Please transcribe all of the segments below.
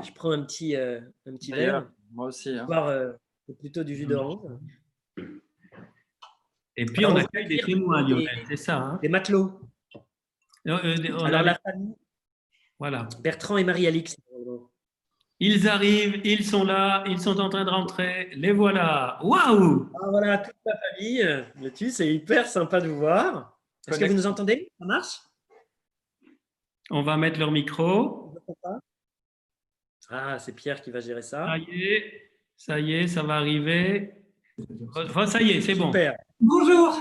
Je prends un petit D'ailleurs, verre. moi aussi. Hein. Boire plutôt du jus d'orange. Et puis, Alors, on on va accueille des accueillir témoins, plutôt Lionel, c'est ça. Hein? des matelots. On Alors, a la famille, voilà. Bertrand et Marie-Alix. Ils arrivent, ils sont là, ils sont en train de rentrer. Les voilà. Waouh! Ah, voilà, toute la famille. C'est hyper sympa de vous voir. Est-ce que vous nous entendez? Ça marche? On va mettre leur micro. Ah, c'est Pierre qui va gérer ça. Ça y est, ça va arriver. Enfin, ça y est, c'est bon. Super. Bonjour.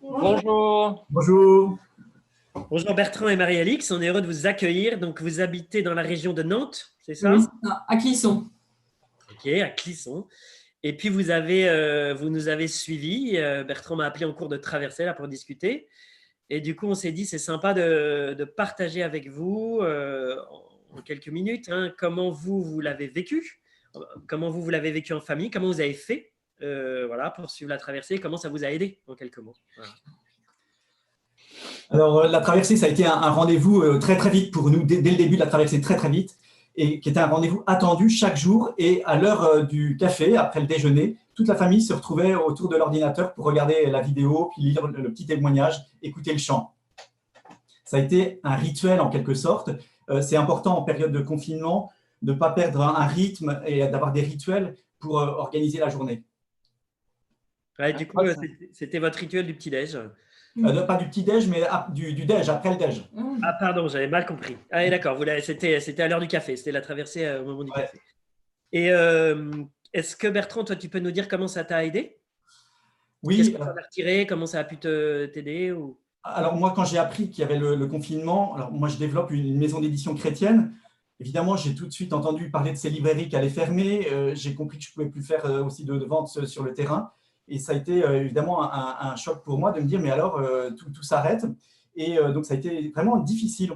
Bonjour. Bonjour. Bonjour Bertrand et Marie-Alix, on est heureux de vous accueillir. Donc, vous habitez dans la région de Nantes, c'est ça? Oui, c'est ça, à Clisson. Ok, à Clisson. Et puis, vous nous avez suivis. Bertrand m'a appelé en cours de traversée là, pour discuter. Et du coup, on s'est dit, c'est sympa de partager avec vous en quelques minutes comment vous l'avez vécu, comment vous l'avez vécu en famille, comment vous avez fait voilà, pour suivre la traversée, comment ça vous a aidé en quelques mots. Voilà. Alors, la traversée, ça a été un rendez-vous très, très vite pour nous, dès le début de la traversée, très, très vite, et qui était un rendez-vous attendu chaque jour. Et à l'heure du café, après le déjeuner, toute la famille se retrouvait autour de l'ordinateur pour regarder la vidéo, puis lire le petit témoignage, écouter le chant. Ça a été un rituel en quelque sorte. C'est important en période de confinement de ne pas perdre un rythme et d'avoir des rituels pour organiser la journée. Ouais, du coup, c'était votre rituel du petit-déj. Pas du petit-déj, mais du déj, après le déj. Ah, pardon, j'avais mal compris. Ah, d'accord, c'était à l'heure du café, c'était la traversée au moment du café. Et est-ce que Bertrand, toi, tu peux nous dire comment ça t'a aidé? Oui. Qu'est-ce que ça t'a retiré? Comment ça a pu t'aider ou... Alors moi, quand j'ai appris qu'il y avait le confinement, alors moi je développe une maison d'édition chrétienne. Évidemment, j'ai tout de suite entendu parler de ces librairies qui allaient fermer. J'ai compris que je ne pouvais plus faire aussi de vente sur le terrain. Et ça a été évidemment un choc pour moi de me dire, mais alors, tout s'arrête. Et donc, ça a été vraiment difficile.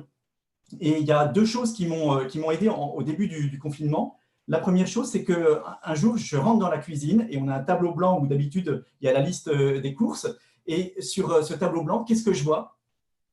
Et il y a deux choses qui m'ont aidé au début du confinement. La première chose, c'est qu'un jour, je rentre dans la cuisine et on a un tableau blanc où d'habitude, il y a la liste des courses. Et sur ce tableau blanc, qu'est-ce que je vois?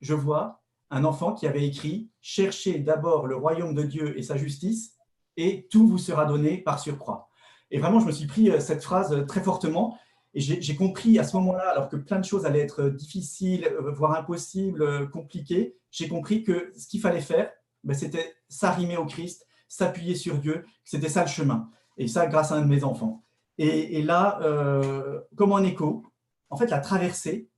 Je vois un enfant qui avait écrit « Cherchez d'abord le royaume de Dieu et sa justice, et tout vous sera donné par surcroît. » Et vraiment, je me suis pris cette phrase très fortement. Et j'ai compris à ce moment-là, alors que plein de choses allaient être difficiles, voire impossibles, compliquées, j'ai compris que ce qu'il fallait faire, c'était s'arrimer au Christ, s'appuyer sur Dieu, que c'était ça le chemin. Et ça, grâce à un de mes enfants. Et là, comme en écho, en fait, la traversée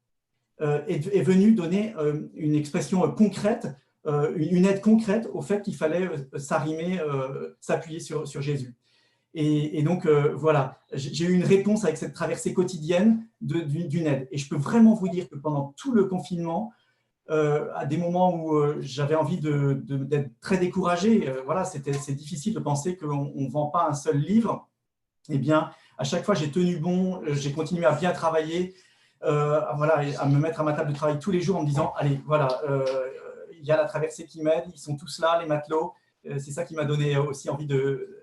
est venue donner une expression concrète, une aide concrète au fait qu'il fallait s'arrimer, s'appuyer sur Jésus. Et donc, voilà, j'ai eu une réponse avec cette traversée quotidienne d'une aide. Et je peux vraiment vous dire que pendant tout le confinement, à des moments où j'avais envie d'être très découragé, voilà, c'est difficile de penser qu'on ne vend pas un seul livre. Eh bien, à chaque fois, j'ai tenu bon, j'ai continué à bien travailler, voilà, à me mettre à ma table de travail tous les jours en me disant, allez, voilà, il y a la traversée qui m'aide, ils sont tous là, les matelots. C'est ça qui m'a donné aussi envie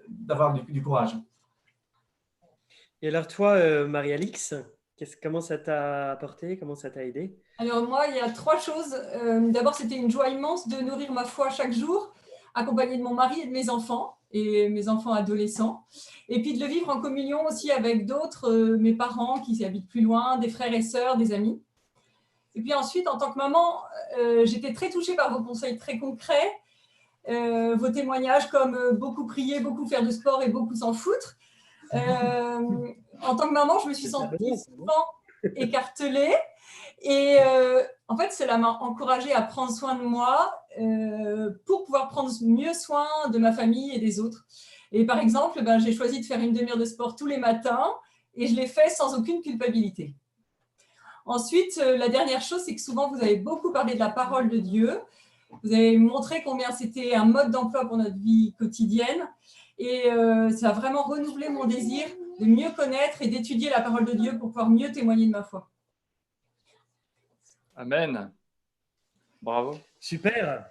d'avoir du courage. Et alors toi, Marie-Alix, comment ça t'a apporté? Comment ça t'a aidé? Alors moi, il y a trois choses. D'abord, c'était une joie immense de nourrir ma foi chaque jour, accompagnée de mon mari et de mes enfants adolescents. Et puis de le vivre en communion aussi avec d'autres, mes parents qui habitent plus loin, des frères et sœurs, des amis. Et puis ensuite, en tant que maman, j'étais très touchée par vos conseils très concrets, vos témoignages comme beaucoup prier, beaucoup faire de sport et beaucoup s'en foutre. En tant que maman, je me suis sentie souvent écartelée. Et en fait, cela m'a encouragée à prendre soin de moi pour pouvoir prendre mieux soin de ma famille et des autres. Et par exemple, j'ai choisi de faire une demi-heure de sport tous les matins et je l'ai fait sans aucune culpabilité. Ensuite, la dernière chose, c'est que souvent, vous avez beaucoup parlé de la parole de Dieu. Vous avez montré combien c'était un mode d'emploi pour notre vie quotidienne. Et ça a vraiment renouvelé mon désir de mieux connaître et d'étudier la parole de Dieu pour pouvoir mieux témoigner de ma foi. Amen. Bravo. Super.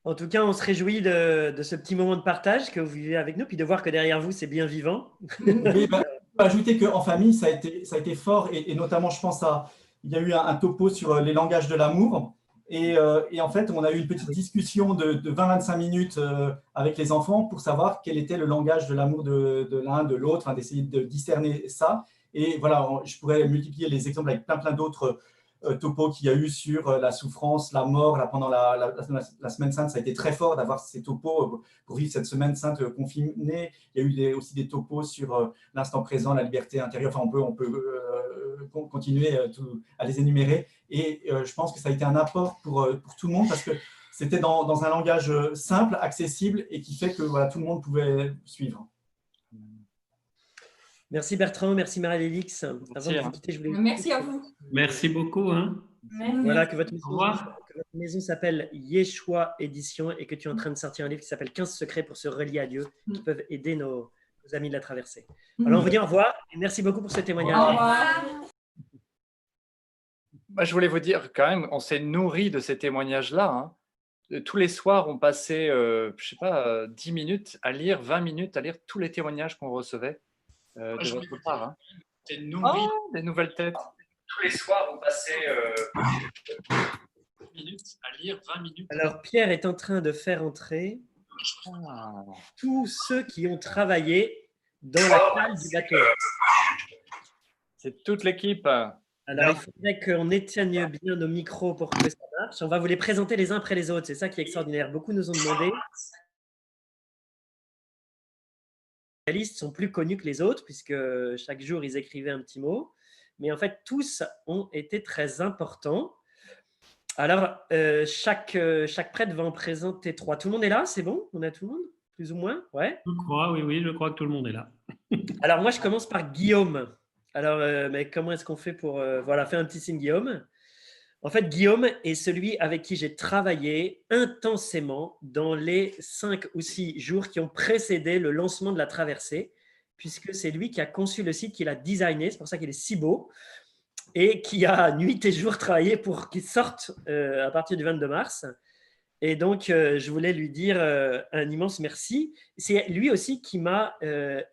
En tout cas, on se réjouit de ce petit moment de partage que vous vivez avec nous, puis de voir que derrière vous, c'est bien vivant. Oui, je peux ajouter qu'en famille, ça a été fort, et notamment, je pense il y a eu un topo sur les langages de l'amour. Et en fait, on a eu une petite discussion de 20-25 minutes avec les enfants pour savoir quel était le langage de l'amour de l'un, de l'autre, enfin, d'essayer de discerner ça. Et voilà, je pourrais multiplier les exemples avec plein d'autres topos qu'il y a eu sur la souffrance, la mort. Là, pendant la semaine sainte, ça a été très fort d'avoir ces topos pour vivre cette semaine sainte confinée. Il y a eu aussi des topos sur l'instant présent, la liberté intérieure. Enfin, on peut continuer à les énumérer. Et je pense que ça a été un apport pour tout le monde parce que c'était dans un langage simple, accessible et qui fait que voilà, tout le monde pouvait suivre. Merci Bertrand, merci Marie-Lélix. Avant de vous quitter, je voulais... Merci à vous. Merci beaucoup. Hein. Voilà, que votre maison s'appelle Yeshua Édition et que tu es en train de sortir un livre qui s'appelle 15 secrets pour se relier à Dieu qui peuvent aider nos amis de la traversée. Alors, on vous dit au revoir et merci beaucoup pour ce témoignage. Au revoir. Bah, je voulais vous dire, quand même, on s'est nourri de ces témoignages-là. Hein. Tous les soirs, on passait, je sais pas, 10 minutes à lire, 20 minutes à lire tous les témoignages qu'on recevait de votre part. Hein. C'est nourri. Oh, des nouvelles têtes. Tous les soirs, on passait 10 minutes à lire, 20 minutes. Alors, Pierre est en train de faire entrer tous ceux qui ont travaillé dans la cale du bateau. C'est toute l'équipe. Alors, il faudrait qu'on éteigne bien nos micros pour que ça marche. On va vous les présenter les uns après les autres. C'est ça qui est extraordinaire. Beaucoup nous ont demandé. Les listes sont plus connus que les autres puisque chaque jour, ils écrivaient un petit mot. Mais en fait, tous ont été très importants. Alors, chaque prêtre va en présenter 3. Tout le monde est là? C'est bon? On a tout le monde? Plus ou moins? Ouais. Je crois, oui, je crois que tout le monde est là. Alors, moi, je commence par Guillaume. Alors, mais comment est-ce qu'on fait pour… voilà, fais un petit signe, Guillaume. En fait, Guillaume est celui avec qui j'ai travaillé intensément dans les 5 ou 6 jours qui ont précédé le lancement de la traversée, puisque c'est lui qui a conçu le site, qui l'a designé, c'est pour ça qu'il est si beau, et qui a nuit et jour travaillé pour qu'il sorte à partir du 22 mars. Et donc, je voulais lui dire un immense merci. C'est lui aussi qui m'a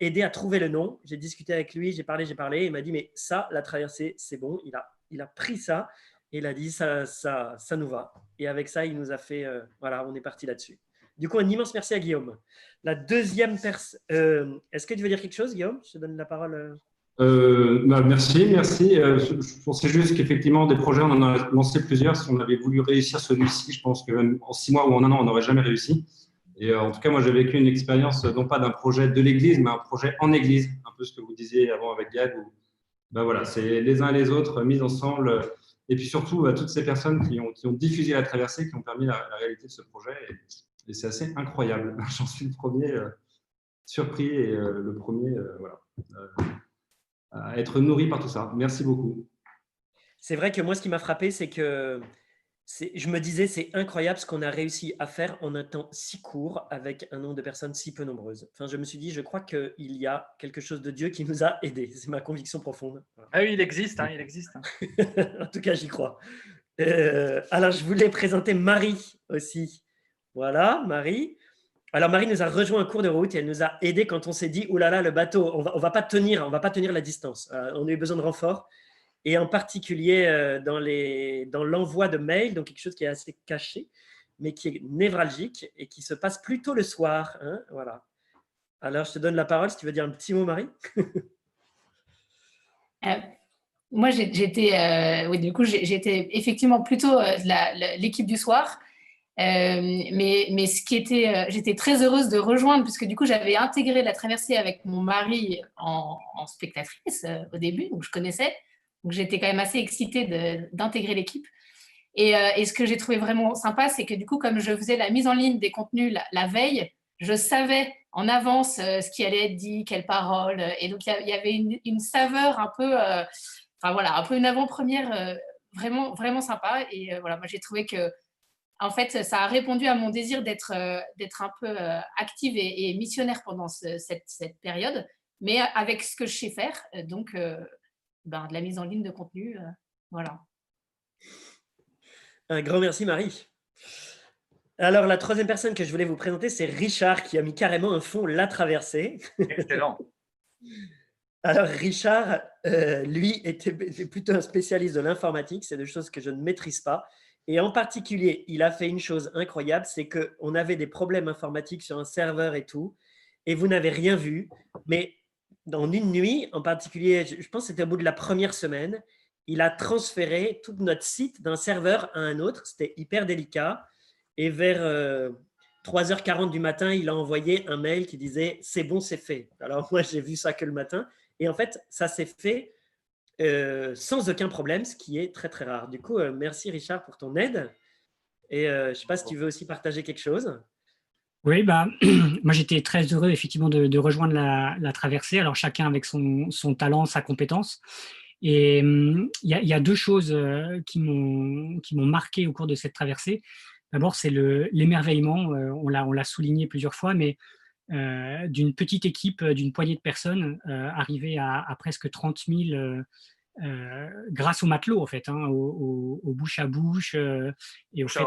aidé à trouver le nom. J'ai discuté avec lui, j'ai parlé. Il m'a dit, mais ça, la traversée, c'est bon. Il a pris ça et il a dit, ça nous va. Et avec ça, il nous a fait, voilà, on est parti là-dessus. Du coup, un immense merci à Guillaume. La deuxième personne, est-ce que tu veux dire quelque chose, Guillaume? Je te donne la parole. Merci. Je pensais juste qu'effectivement, des projets, on en a lancé plusieurs. Si on avait voulu réussir celui-ci, je pense que même en 6 mois ou en 1 an, on n'aurait jamais réussi. Et en tout cas, moi, j'ai vécu une expérience, non pas d'un projet de l'Église, mais un projet en Église, un peu ce que vous disiez avant avec Gad. Où, ben voilà, c'est les uns et les autres mis ensemble. Et puis surtout, toutes ces personnes qui ont diffusé la traversée, qui ont permis la réalité de ce projet. Et c'est assez incroyable. J'en suis le premier surpris et le premier, voilà. À être nourri par tout ça. Merci beaucoup. C'est vrai que moi, ce qui m'a frappé, c'est que je me disais, c'est incroyable ce qu'on a réussi à faire en un temps si court avec un nombre de personnes si peu nombreuses. Enfin, je me suis dit, je crois qu'il y a quelque chose de Dieu qui nous a aidés. C'est ma conviction profonde. Voilà. Ah oui, il existe. Hein, il existe. En tout cas, j'y crois. Alors, je voulais présenter Marie aussi. Voilà, Marie. Alors, Marie nous a rejoint un cours de route et elle nous a aidés quand on s'est dit « Oh là là, le bateau, on va pas tenir la distance. On a eu besoin de renfort. » Et en particulier dans l'envoi de mails, donc quelque chose qui est assez caché, mais qui est névralgique et qui se passe plutôt le soir. Hein, voilà. Alors, je te donne la parole si tu veux dire un petit mot, Marie. Moi, j'étais effectivement plutôt l'équipe du soir. Mais j'étais très heureuse de rejoindre, puisque du coup, j'avais intégré la traversée avec mon mari en spectatrice au début, donc je connaissais. Donc, j'étais quand même assez excitée d'intégrer l'équipe. Et ce que j'ai trouvé vraiment sympa, c'est que du coup, comme je faisais la mise en ligne des contenus la veille, je savais en avance ce qui allait être dit, quelles paroles. Et donc, il y avait une saveur un peu, enfin voilà, un peu une avant-première vraiment, vraiment sympa. Et voilà, moi, j'ai trouvé que en fait, ça a répondu à mon désir d'être un peu active et missionnaire pendant cette période, mais avec ce que je sais faire, donc de la mise en ligne de contenu, voilà. Un grand merci, Marie. Alors, la troisième personne que je voulais vous présenter, c'est Richard, qui a mis carrément un fond la traversée. Excellent. Alors, Richard, lui, était plutôt un spécialiste de l'informatique. C'est des choses que je ne maîtrise pas. Et en particulier, il a fait une chose incroyable, c'est qu'on avait des problèmes informatiques sur un serveur et tout, et vous n'avez rien vu. Mais dans une nuit, en particulier, je pense que c'était au bout de la première semaine, il a transféré tout notre site d'un serveur à un autre. C'était hyper délicat. Et vers 3h40 du matin, il a envoyé un mail qui disait « c'est bon, c'est fait ». Alors moi, j'ai vu ça que le matin. Et en fait, ça s'est fait sans aucun problème, ce qui est très, très rare. Du coup, merci Richard pour ton aide. Et je ne sais pas si tu veux aussi partager quelque chose. Oui, bah, moi j'étais très heureux effectivement de rejoindre la traversée, alors chacun avec son talent, sa compétence. Et il y a deux choses qui m'ont marqué au cours de cette traversée. D'abord, c'est l'émerveillement, on l'a souligné plusieurs fois, mais d'une petite équipe, d'une poignée de personnes, arrivée à presque 30 000 grâce aux matelots, en fait, hein, au bouche à bouche et au fait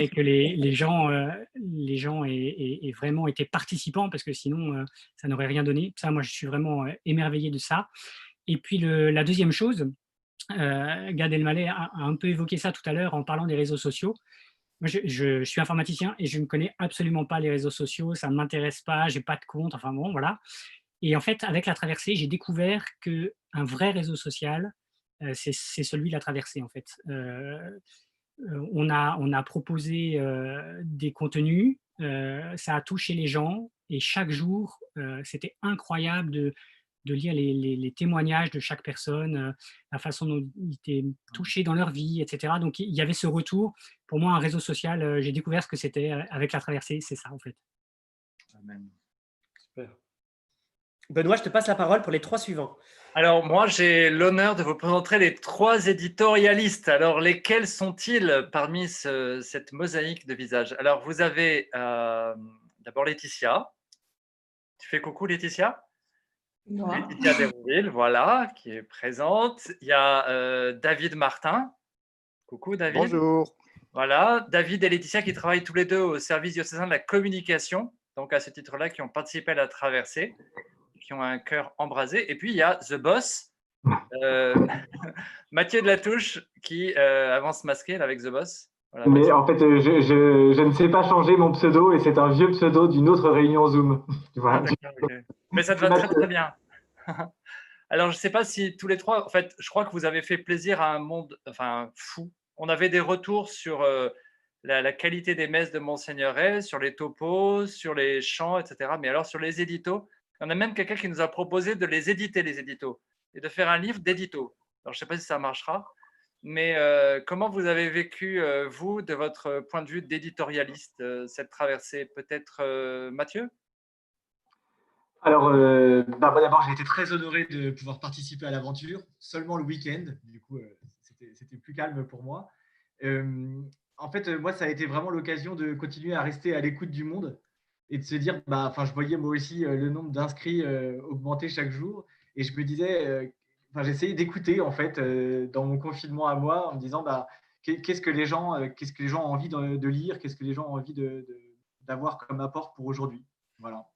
que les gens aient vraiment été participants, parce que sinon, ça n'aurait rien donné. Ça, moi, je suis vraiment émerveillé de ça. Et puis, la deuxième chose, Gad Elmaleh a un peu évoqué ça tout à l'heure en parlant des réseaux sociaux. Moi, je suis informaticien et je ne connais absolument pas les réseaux sociaux, ça ne m'intéresse pas, je n'ai pas de compte, enfin bon, voilà. Et en fait, avec la traversée, j'ai découvert qu'un vrai réseau social, c'est celui de la traversée, en fait. On a proposé des contenus, ça a touché les gens, et chaque jour, c'était incroyable de lire les témoignages de chaque personne, la façon dont ils étaient touchés dans leur vie, etc. Donc, il y avait ce retour. Pour moi, un réseau social, j'ai découvert ce que c'était avec la traversée, c'est ça, en fait. Amen. Super. Benoît, je te passe la parole pour les 3 suivants. Alors, moi, j'ai l'honneur de vous présenter les 3 éditorialistes. Alors, lesquels sont-ils parmi cette mosaïque de visages? Alors, vous avez d'abord Laetitia. Tu fais coucou, Laetitia? Laetitia Desrouville, voilà, qui est présente. Il y a David Martin. Coucou, David. Bonjour. Voilà, David et Laetitia qui travaillent tous les deux au service diocésain de la communication, donc à ce titre-là, qui ont participé à la traversée, qui ont un cœur embrasé. Et puis, il y a The Boss, Mathieu de la Touche, qui avance masqué là, avec The Boss. Voilà, mais en fait, je ne sais pas changer mon pseudo et c'est un vieux pseudo d'une autre réunion Zoom. Voilà. Ah, okay. Mais ça te va très, très bien. Alors, je ne sais pas si tous les 3, en fait, je crois que vous avez fait plaisir à un monde fou. On avait des retours sur la qualité des messes de Monseigneur Ray, sur les topos, sur les chants, etc. Mais alors, sur les éditos, il y en a même quelqu'un qui nous a proposé de les éditer, les éditos, et de faire un livre d'éditos. Alors, je ne sais pas si ça marchera, mais comment vous avez vécu, vous, de votre point de vue d'éditorialiste, cette traversée? Peut-être Mathieu? Alors, d'abord, j'ai été très honoré de pouvoir participer à l'aventure, seulement le week-end, du coup, c'était plus calme pour moi. En fait, moi, ça a été vraiment l'occasion de continuer à rester à l'écoute du monde et de se dire, je voyais moi aussi le nombre d'inscrits augmenter chaque jour, et je me disais, j'essayais d'écouter en fait dans mon confinement à moi, en me disant, qu'est-ce que les gens ont envie de lire, qu'est-ce que les gens ont envie d'avoir comme apport pour aujourd'hui. Voilà.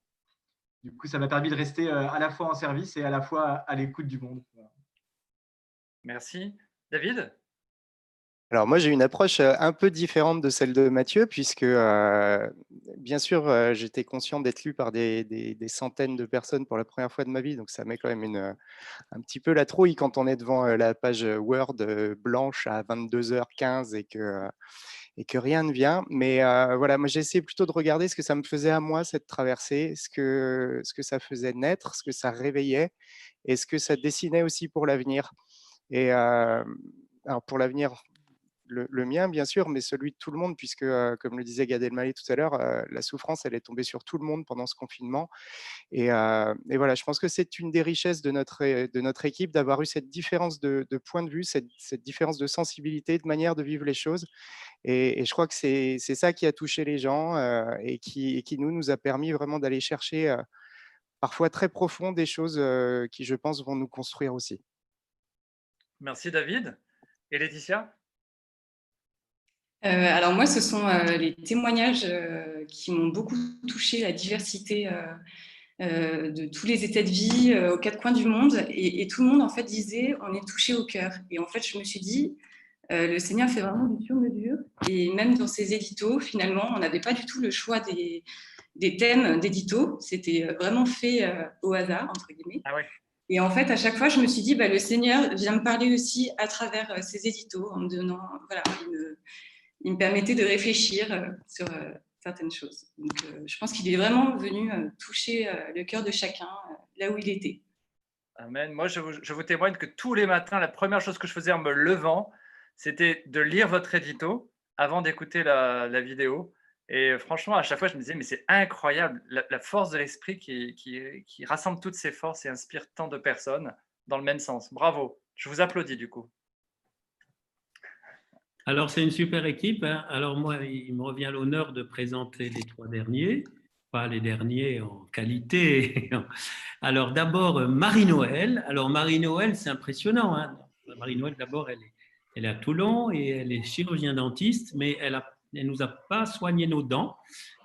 Du coup, ça m'a permis de rester à la fois en service et à la fois à l'écoute du monde. Voilà. Merci. David? Alors moi, j'ai une approche un peu différente de celle de Mathieu, puisque bien sûr, j'étais conscient d'être lu par des centaines de personnes pour la première fois de ma vie, donc ça met quand même un petit peu la trouille quand on est devant la page Word blanche à 22h15 et que rien ne vient. Mais voilà, moi j'ai essayé plutôt de regarder ce que ça me faisait à moi, cette traversée, ce que ça faisait naître, ce que ça réveillait et ce que ça dessinait aussi pour l'avenir. Et alors pour l'avenir, le mien bien sûr, mais celui de tout le monde, puisque comme le disait Gad Elmaleh tout à l'heure, la souffrance elle est tombée sur tout le monde pendant ce confinement. Et voilà, je pense que c'est une des richesses de notre équipe d'avoir eu cette différence de point de vue, cette différence de sensibilité, de manière de vivre les choses. Et je crois que c'est ça qui a touché les gens et qui nous a permis vraiment d'aller chercher parfois très profond des choses qui, je pense, vont nous construire aussi. Merci David. Et Laetitia? Alors moi, ce sont les témoignages qui m'ont beaucoup touché, la diversité de tous les états de vie aux 4 coins du monde. Et tout le monde, en fait, disait « on est touché au cœur ». Et en fait, je me suis dit, Le Seigneur fait vraiment du sur-mesure. Et même dans ses éditos, finalement, on n'avait pas du tout le choix des thèmes d'éditos. C'était vraiment fait au hasard, entre guillemets. Ah ouais. Et en fait, à chaque fois, je me suis dit, le Seigneur vient me parler aussi à travers ses éditos, en me donnant, voilà, il me permettait de réfléchir sur certaines choses. Donc, je pense qu'il est vraiment venu toucher le cœur de chacun là où il était. Amen. Moi, je vous témoigne que tous les matins, la première chose que je faisais en me levant, c'était de lire votre édito avant d'écouter la vidéo. Et franchement, à chaque fois, je me disais, mais c'est incroyable, la force de l'esprit qui rassemble toutes ces forces et inspire tant de personnes dans le même sens. Bravo. Je vous applaudis du coup. Alors, c'est une super équipe, hein. Alors, moi, il me revient l'honneur de présenter les 3 derniers, pas les derniers en qualité. Alors, d'abord, Marie-Noël. Alors, Marie-Noël, c'est impressionnant, hein. Marie-Noël, d'abord, elle est à Toulon et elle est chirurgien-dentiste, mais elle nous a pas soigné nos dents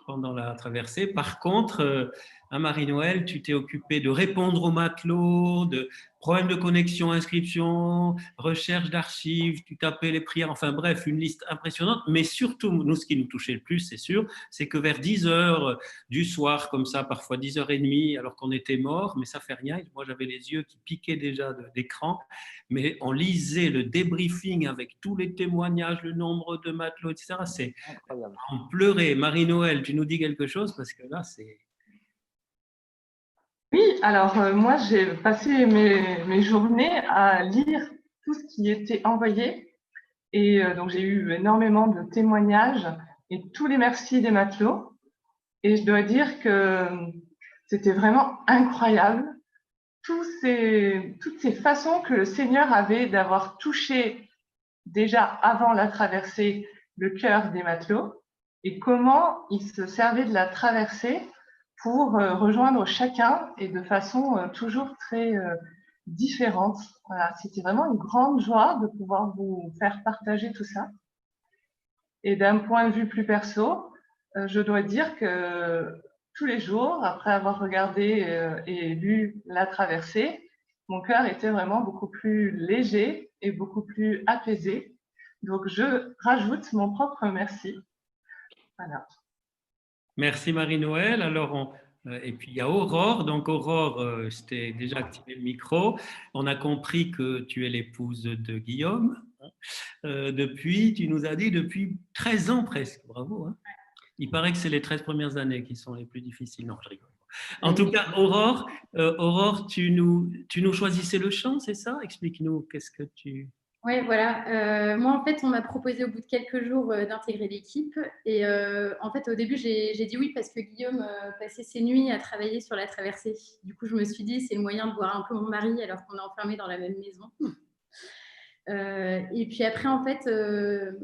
pendant la traversée. Par contre, à Marie-Noël, tu t'es occupé de répondre aux matelots, de problèmes de connexion, inscription, recherche d'archives, tu tapais les prières, enfin bref, une liste impressionnante. Mais surtout, nous, ce qui nous touchait le plus, c'est sûr, c'est que vers 10 heures du soir, comme ça, parfois 10h30, alors qu'on était mort, mais ça fait rien. Moi, j'avais les yeux qui piquaient déjà d'écran, mais on lisait le débriefing avec tous les témoignages, le nombre de matelots, etc. C'est incroyable. On pleurait. Marie-Noël, tu nous dis quelque chose parce que là, c'est… Oui, alors moi, j'ai passé mes journées à lire tout ce qui était envoyé. Et donc, j'ai eu énormément de témoignages et tous les merci des matelots. Et je dois dire que c'était vraiment incroyable. Toutes ces façons que le Seigneur avait d'avoir touché déjà avant la traversée le cœur des matelots et comment il se servait de la traversée pour rejoindre chacun et de façon toujours très différente. Voilà, c'était vraiment une grande joie de pouvoir vous faire partager tout ça. Et d'un point de vue plus perso, je dois dire que tous les jours, après avoir regardé et lu la traversée, mon cœur était vraiment beaucoup plus léger et beaucoup plus apaisé. Donc, je rajoute mon propre merci. Voilà. Merci Marie-Noël. Alors, et puis il y a Aurore. Donc Aurore, je t'ai déjà activé le micro. On a compris que tu es l'épouse de Guillaume. Depuis, tu nous as dit, depuis 13 ans presque. Bravo. Hein. Il paraît que c'est les 13 premières années qui sont les plus difficiles. Non, je rigole. En tout cas, Aurore, tu nous choisissais le chant, c'est ça? Explique-nous, qu'est-ce que tu… Oui, voilà. Moi, en fait, on m'a proposé au bout de quelques jours d'intégrer l'équipe. Et en fait, au début, j'ai dit oui parce que Guillaume passait ses nuits à travailler sur la traversée. Du coup, je me suis dit, c'est le moyen de voir un peu mon mari alors qu'on est enfermés dans la même maison. Et puis après, en fait, ce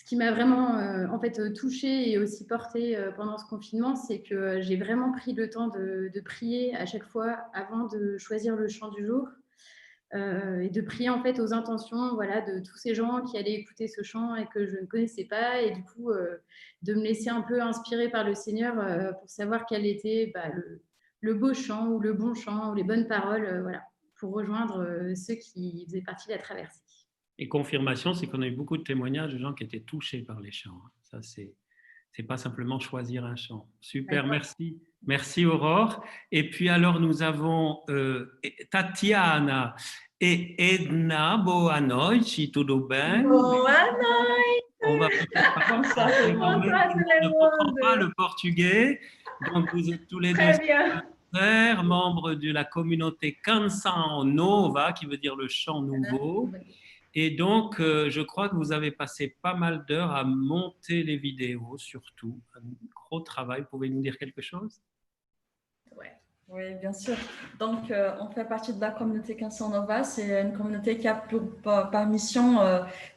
qui m'a vraiment en fait, touchée et aussi portée pendant ce confinement, c'est que j'ai vraiment pris le temps de prier à chaque fois avant de choisir le chant du jour. Et de prier en fait aux intentions, voilà, de tous ces gens qui allaient écouter ce chant et que je ne connaissais pas, et du coup de me laisser un peu inspirer par le Seigneur pour savoir quel était le beau chant ou le bon chant ou les bonnes paroles, voilà, pour rejoindre ceux qui faisaient partie de la traversée. Et confirmation, c'est qu'on a eu beaucoup de témoignages de gens qui étaient touchés par les chants. Ça, c'est pas simplement choisir un chant. Super, merci. Merci Aurore. Et puis alors, nous avons Tatiana et Edna. Boa noite, tudo bem? Boa noite! On va peut-être ne comprend pas le portugais. Donc, vous êtes tous les deux frères, membres de la communauté Canção Nova, qui veut dire le chant nouveau. Et donc, je crois que vous avez passé pas mal d'heures à monter les vidéos, surtout. Un gros travail. Pouvez nous dire quelque chose? Oui, bien sûr. Donc, on fait partie de la communauté Canção Nova. C'est une communauté qui a par mission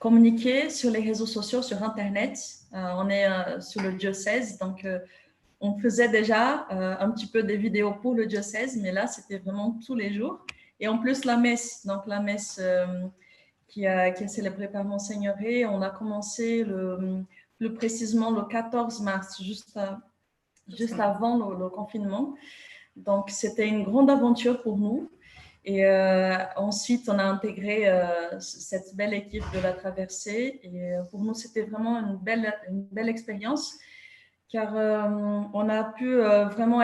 communiquer sur les réseaux sociaux, sur Internet. On est sur le diocèse, donc on faisait déjà un petit peu des vidéos pour le diocèse, mais là, c'était vraiment tous les jours. Et en plus, la messe. Donc, la messe… qui est célébré par Monseigneur Ré. On a commencé plus précisément le 14 mars, juste avant le confinement. Donc, c'était une grande aventure pour nous. Et ensuite, on a intégré cette belle équipe de la traversée. Et pour nous, c'était vraiment une belle expérience, car on a pu vraiment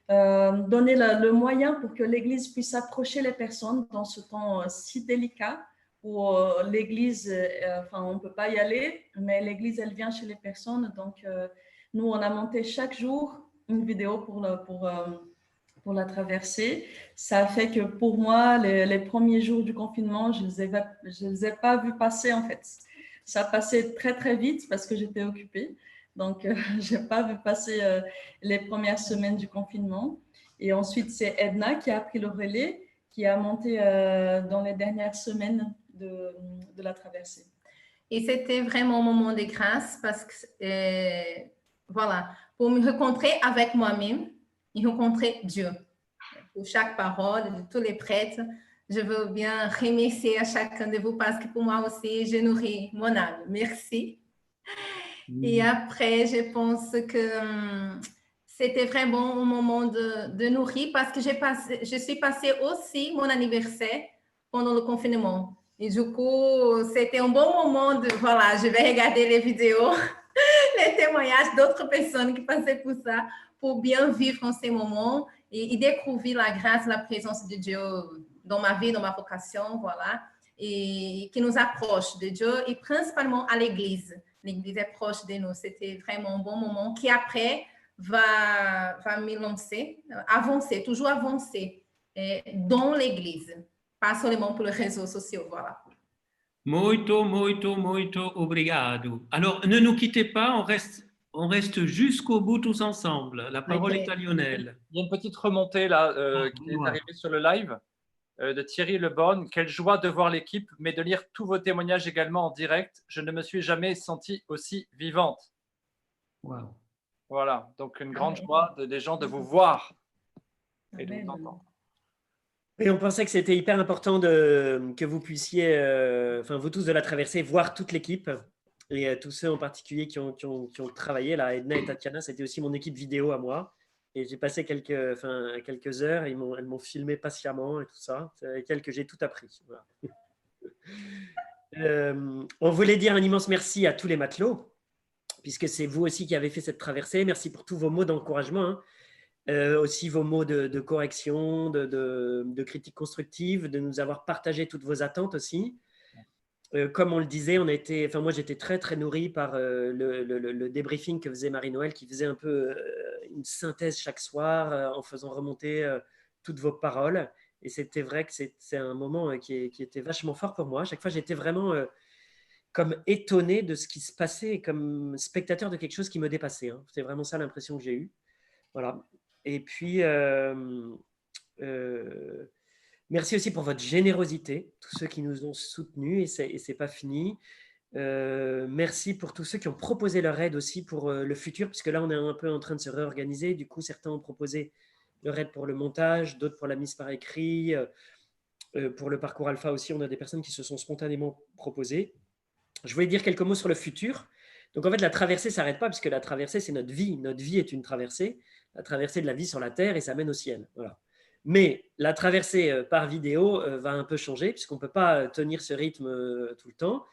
donner le moyen pour que l'Église puisse approcher les personnes dans ce temps si délicat où l'Église, on ne peut pas y aller, mais l'Église, elle vient chez les personnes. Donc, nous, on a monté chaque jour une vidéo pour la traversée. Ça a fait que pour moi, les premiers jours du confinement, je ne les ai pas vus passer en fait. Ça passait très très vite parce que j'étais occupée. Donc, je n'ai pas vu passer les premières semaines du confinement. Et ensuite, c'est Edna qui a pris le relais, qui a monté dans les dernières semaines de la traversée. Et c'était vraiment un moment de grâce parce que, voilà, pour me rencontrer avec moi-même et rencontrer Dieu. Pour chaque parole de tous les prêtres, je veux bien remercier à chacun de vous parce que pour moi aussi, je nourris mon âme. Merci. Et après, je pense que c'était vraiment un moment de nourrir parce que je suis passée aussi mon anniversaire pendant le confinement. Et du coup, c'était un bon moment voilà, je vais regarder les vidéos, les témoignages d'autres personnes qui passaient pour ça, pour bien vivre en ces moments et découvrir la grâce, la présence de Dieu dans ma vie, dans ma vocation, voilà, et qui nous approche de Dieu et principalement à l'Église. L'Église est proche de nous. C'était vraiment un bon moment qui après va me lancer, avancer, toujours avancer dans l'Église, pas seulement pour les réseaux sociaux, voilà. Muito, muito, muito obrigado. Alors, ne nous quittez pas, on reste jusqu'au bout tous ensemble. La parole est à Lionel. Il y a une petite remontée là qui est arrivée sur le live de Thierry Leborgne. Quelle joie de voir l'équipe, mais de lire tous vos témoignages également en direct. Je ne me suis jamais sentie aussi vivante. Wow. Voilà, donc une grande joie des gens de vous voir et de vous entendre. Et on pensait que c'était hyper important que vous puissiez, vous tous de la traversée, voir toute l'équipe et tous ceux en particulier qui ont travaillé. Là, Edna et Tatiana, c'était aussi mon équipe vidéo à moi. Et j'ai passé quelques heures, elles m'ont filmé patiemment et tout ça. C'est avec elles que j'ai tout appris. Voilà. On voulait dire un immense merci à tous les matelots, puisque c'est vous aussi qui avez fait cette traversée. Merci pour tous vos mots d'encouragement, hein. Aussi vos mots de correction, de critique constructive, de nous avoir partagé toutes vos attentes aussi. Comme on le disait, moi j'étais très très nourri par le débriefing que faisait Marie-Noël, qui faisait un peu une synthèse chaque soir en faisant remonter toutes vos paroles. Et c'était vrai que c'est un moment qui était vachement fort pour moi. À chaque fois, j'étais vraiment comme étonné de ce qui se passait, comme spectateur de quelque chose qui me dépassait, hein. C'est vraiment ça l'impression que j'ai eue. Voilà. Et puis, merci aussi pour votre générosité, tous ceux qui nous ont soutenus, et c'est pas fini. Merci pour tous ceux qui ont proposé leur aide aussi pour le futur, puisque là, on est un peu en train de se réorganiser. Du coup, certains ont proposé leur aide pour le montage, d'autres pour la mise par écrit. Pour le parcours alpha aussi, on a des personnes qui se sont spontanément proposées. Je voulais dire quelques mots sur le futur. Donc, en fait, la traversée ne s'arrête pas, puisque la traversée, c'est notre vie. Notre vie est une traversée, la traversée de la vie sur la Terre, et ça mène au ciel. Voilà. Mais la traversée par vidéo va un peu changer, puisqu'on ne peut pas tenir ce rythme tout le temps.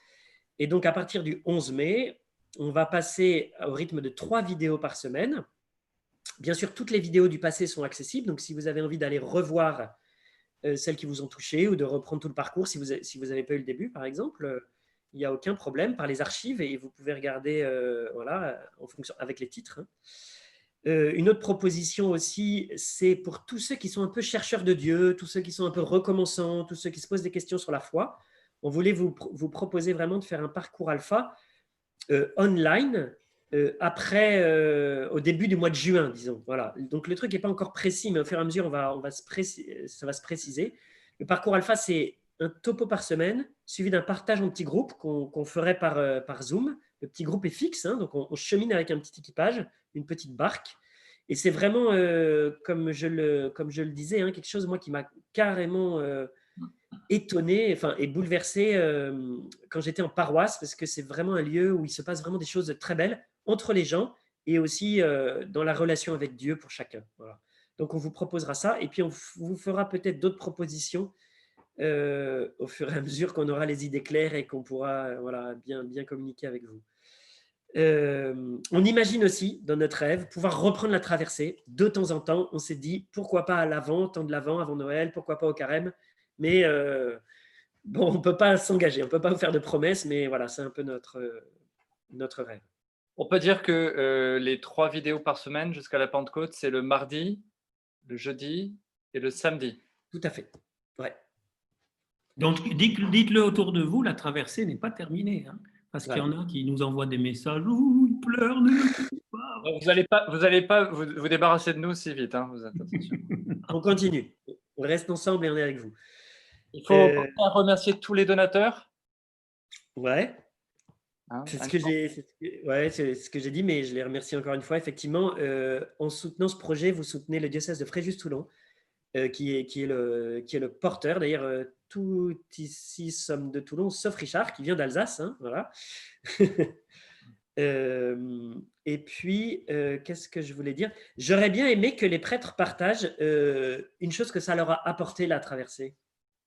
Et donc, à partir du 11 mai, on va passer au rythme de 3 vidéos par semaine. Bien sûr, toutes les vidéos du passé sont accessibles. Donc, si vous avez envie d'aller revoir celles qui vous ont touché ou de reprendre tout le parcours, si vous n'avez pas eu le début, par exemple, il n'y a aucun problème par les archives et vous pouvez regarder en fonction, avec les titres, hein. Une autre proposition aussi, c'est pour tous ceux qui sont un peu chercheurs de Dieu, tous ceux qui sont un peu recommençants, tous ceux qui se posent des questions sur la foi. On voulait vous proposer vraiment de faire un parcours alpha online au début du mois de juin, disons. Voilà. Donc, le truc n'est pas encore précis, mais au fur et à mesure, ça va se préciser. Le parcours alpha, c'est un topo par semaine, suivi d'un partage en petits groupes qu'on ferait par Zoom. Le petit groupe est fixe, hein, donc on chemine avec un petit équipage, une petite barque. Et c'est vraiment, comme je le disais, hein, quelque chose moi, qui m'a carrément étonné et bouleversé quand j'étais en paroisse, parce que c'est vraiment un lieu où il se passe vraiment des choses très belles entre les gens et aussi dans la relation avec Dieu pour chacun. Voilà. Donc, on vous proposera ça et puis on vous fera peut-être d'autres propositions au fur et à mesure qu'on aura les idées claires et qu'on pourra voilà, bien communiquer avec vous. On imagine aussi, dans notre rêve, pouvoir reprendre la traversée de temps en temps. On s'est dit, pourquoi pas à l'avant, temps de l'avant, avant Noël, pourquoi pas au carême. Mais bon, on ne peut pas s'engager, on ne peut pas vous faire de promesses, mais voilà, c'est un peu notre rêve. On peut dire que les 3 vidéos par semaine jusqu'à la Pentecôte, c'est le mardi, le jeudi et le samedi. Tout à fait, ouais. Donc, dites-le autour de vous, la traversée n'est pas terminée. Hein, parce qu'il y en a qui nous envoient des messages « Ouh, ils pleurent, ne le faites pas !» Vous n'allez pas vous débarrasser de nous si vite. Hein, attention. On continue. On reste ensemble et on est avec vous. Il faut remercier tous les donateurs. Ouais. Hein, c'est ce que j'ai dit, mais je les remercie encore une fois. Effectivement, en soutenant ce projet, vous soutenez le diocèse de Fréjus-Toulon, qui est le porteur. D'ailleurs, tout ici sommes de Toulon, sauf Richard, qui vient d'Alsace. Hein, voilà. Et puis, qu'est-ce que je voulais dire? J'aurais bien aimé que les prêtres partagent une chose que ça leur a apporté la traversée.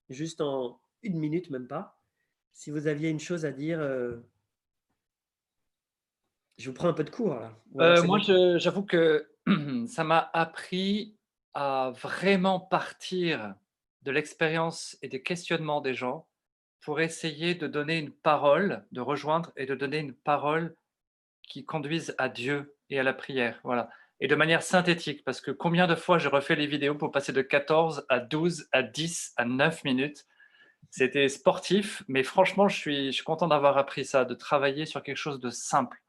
Juste en 1 minute, même pas. Si vous aviez une chose à dire, je vous prends un peu de cours là. Moi, j'avoue que ça m'a appris à vraiment partir de l'expérience et des questionnements des gens pour essayer de donner une parole, de rejoindre et de donner une parole qui conduise à Dieu et à la prière. Voilà. Et de manière synthétique, parce que combien de fois j'ai refait les vidéos pour passer de 14 à 12 à 10 à 9 minutes. C'était sportif, mais franchement, je suis content d'avoir appris ça, de travailler sur quelque chose de simple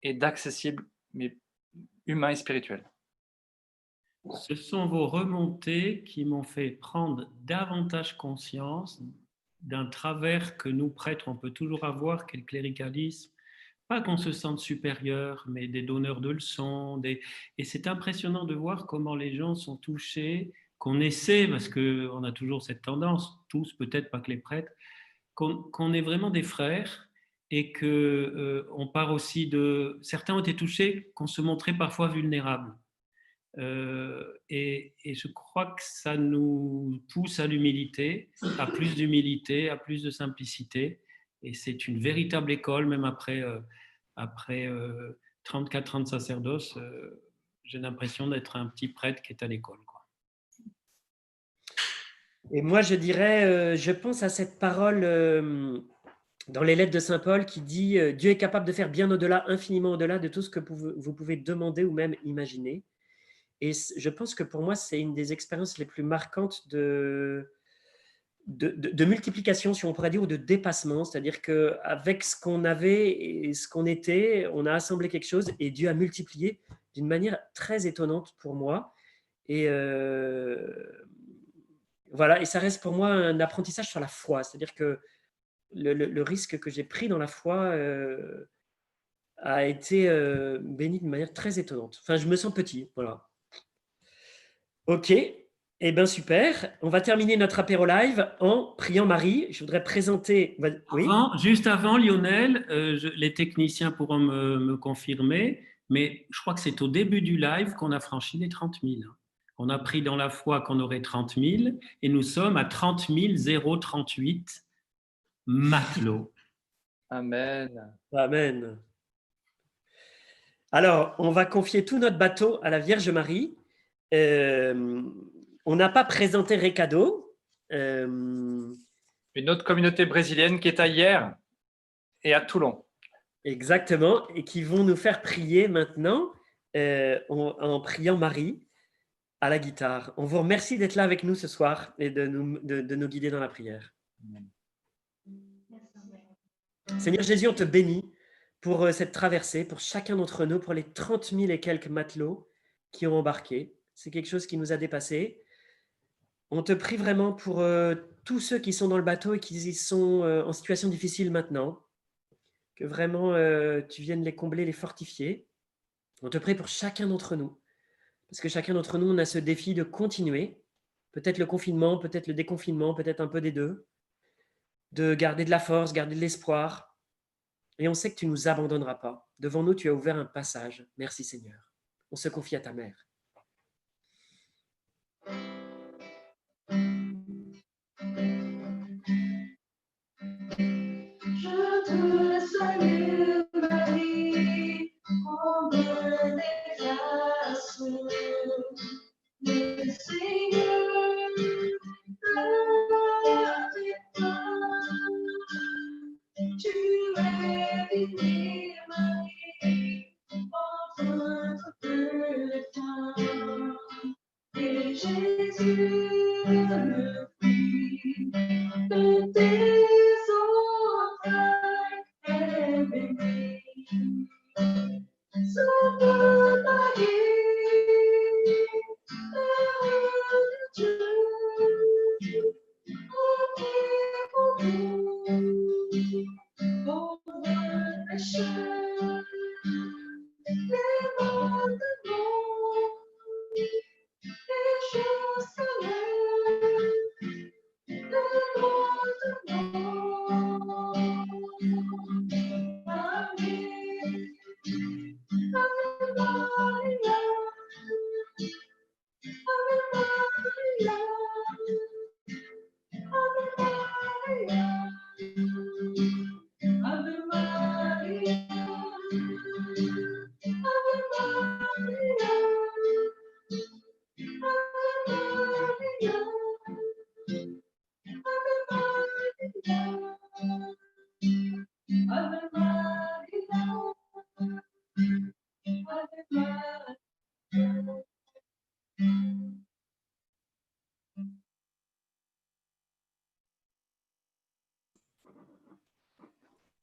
et d'accessible, mais humain et spirituel. Ce sont vos remontées qui m'ont fait prendre davantage conscience d'un travers que nous, prêtres, on peut toujours avoir, qu'est le cléricalisme. Pas qu'on se sente supérieur, mais des donneurs de leçons. Et c'est impressionnant de voir comment les gens sont touchés, qu'on essaie, parce qu'on a toujours cette tendance, tous, peut-être pas que les prêtres, qu'on est vraiment des frères et qu'on part aussi de... Certains ont été touchés, qu'on se montrait parfois vulnérables. Et je crois que ça nous pousse à l'humilité, à plus d'humilité, à plus de simplicité. Et c'est une véritable école, même après 34 ans de sacerdoce, j'ai l'impression d'être un petit prêtre qui est à l'école. Et moi, je dirais, je pense à cette parole dans les lettres de Saint Paul qui dit « Dieu est capable de faire bien au-delà, infiniment au-delà de tout ce que vous pouvez demander ou même imaginer ». Et je pense que pour moi, c'est une des expériences les plus marquantes de multiplication, si on pourrait dire, ou de dépassement. C'est-à-dire qu'avec ce qu'on avait et ce qu'on était, on a assemblé quelque chose et Dieu a multiplié d'une manière très étonnante pour moi. Et voilà, et ça reste pour moi un apprentissage sur la foi. C'est-à-dire que le risque que j'ai pris dans la foi a été béni d'une manière très étonnante. Enfin, je me sens petit, voilà. Ok, eh bien super. On va terminer notre apéro live en priant Marie. Je voudrais présenter... Oui. Juste avant, Lionel, les techniciens pourront me confirmer, mais je crois que c'est au début du live qu'on a franchi les 30 000. On a pris dans la foi qu'on aurait 30 000 et nous sommes à 30 038 matelots. Amen. Amen. Alors, on va confier tout notre bateau à la Vierge Marie. On n'a pas présenté Recado. Une autre communauté brésilienne qui est à Hier et à Toulon. Exactement, et qui vont nous faire prier maintenant en priant Marie à la guitare. On vous remercie d'être là avec nous ce soir et de nous guider dans la prière. Seigneur Jésus, on te bénit pour cette traversée, pour chacun d'entre nous, pour les 30 000 et quelques matelots qui ont embarqué. C'est quelque chose qui nous a dépassés. On te prie vraiment pour tous ceux qui sont dans le bateau et qui sont en situation difficile maintenant, que vraiment tu viennes les combler, les fortifier. On te prie pour chacun d'entre nous, parce que chacun d'entre nous, on a ce défi de continuer, peut-être le confinement, peut-être le déconfinement, peut-être un peu des deux, de garder de la force, garder de l'espoir. Et on sait que tu ne nous abandonneras pas. Devant nous, tu as ouvert un passage. Merci Seigneur. On se confie à ta mère.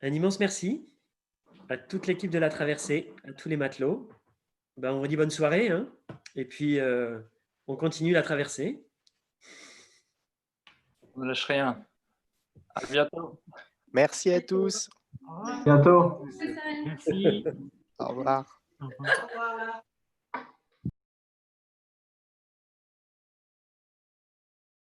Un immense merci à toute l'équipe de la traversée, à tous les matelots. Ben, on vous dit bonne soirée, hein, et puis on continue la traversée. On ne lâche rien. À bientôt. Merci à tous. Bientôt. Merci. Au revoir. Au revoir.